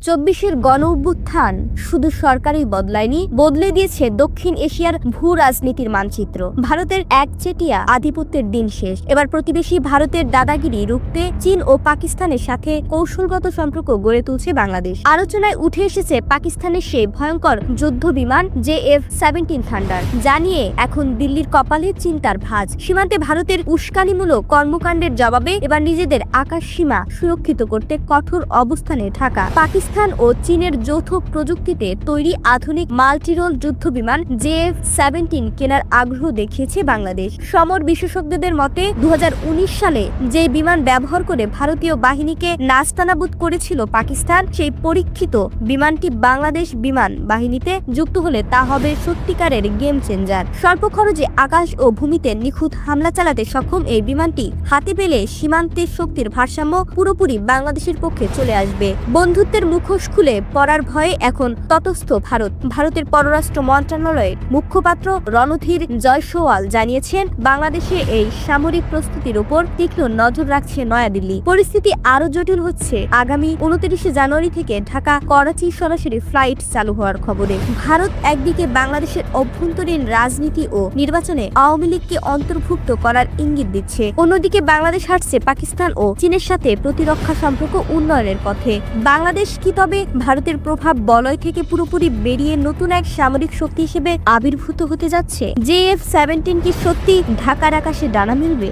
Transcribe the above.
২৪-এর গণঅভ্যুত্থান শুধু সরকারই বদলায়নি, বদলে দিয়েছে দক্ষিণ এশিয়ার ভূ রাজনীতির মানচিত্র। ভারতের একচেটিয়া আধিপত্যের দিন শেষ। এবার প্রতিবেশী ভারতের দাদাগিরি রুখতে চীন ও পাকিস্তানের সাথে কৌশলগত সম্পর্ক গড়ে তুলছে বাংলাদেশ। আলোচনায় উঠে এসেছে পাকিস্তানের সেই ভয়ঙ্কর যুদ্ধ বিমান JF-17 থান্ডার, যা নিয়ে এখন দিল্লির কপালে চিন্তার ভাঁজ। সীমান্তে ভারতের উস্কানিমূলক কর্মকাণ্ডের জবাবে এবার নিজেদের আকাশ সীমা সুরক্ষিত করতে কঠোর অবস্থানে থাকা পাকিস্তান ও চীনের যৌথ প্রযুক্তিতে তৈরি আধুনিক মাল্টিরোল যুদ্ধ বিমান JF-17 কেনার আগ্রহ দেখিয়েছে বাংলাদেশ। সমর বিশেষজ্ঞদের মতে 2019 সালে যে বিমান ব্যবহার করে ভারতীয় বাহিনীকে নাস্তানাবুদ করেছিল পাকিস্তান, সেই পরীক্ষিত বিমানটি বাংলাদেশ বিমান বাহিনীতে যুক্ত হলে তা হবে সত্যিকারের গেম চেঞ্জার। স্বল্প খরচে আকাশ ও ভূমিতে নিখুঁত হামলা চালাতে সক্ষম এই বিমানটি হাতে পেলে সীমান্তের শক্তির ভারসাম্য পুরোপুরি বাংলাদেশের পক্ষে চলে আসবে। বন্ধুত্বের মুখোশ খুলে পড়ার ভয়ে এখন তটস্থ ভারতের পররাষ্ট্র মন্ত্রণালয়ের মুখপাত্র রণধীর জয়সওয়াল জানিয়েছেন, বাংলাদেশে এই সামরিক প্রস্তুতির উপর তীক্ষ্ণ নজর রাখছে নয়াদিল্লি। পরিস্থিতি আরো জটিল হচ্ছে আগামী 29 জানুয়ারি থেকে ঢাকা করাচি সরাসরি ফ্লাইট চালু হওয়ার খবরে। ভারত একদিকে বাংলাদেশের অভ্যন্তরীণ রাজনীতি ও নির্বাচনে আওয়ামী লীগকে অন্তর্ভুক্ত করার ইঙ্গিত দিচ্ছে, অন্যদিকে বাংলাদেশ হাঁটছে পাকিস্তান ও চীনের সাথে প্রতিরক্ষা সম্পর্ক উন্নয়নের পথে। বাংলাদেশ কি তবে ভারতের প্রভাব বলয় থেকে পুরোপুরি বেরিয়ে নতুন এক সামরিক শক্তি হিসেবে আবির্ভূত হতে যাচ্ছে? JF-17 কি সত্যি ঢাকার আকাশে ডানা মেলবে?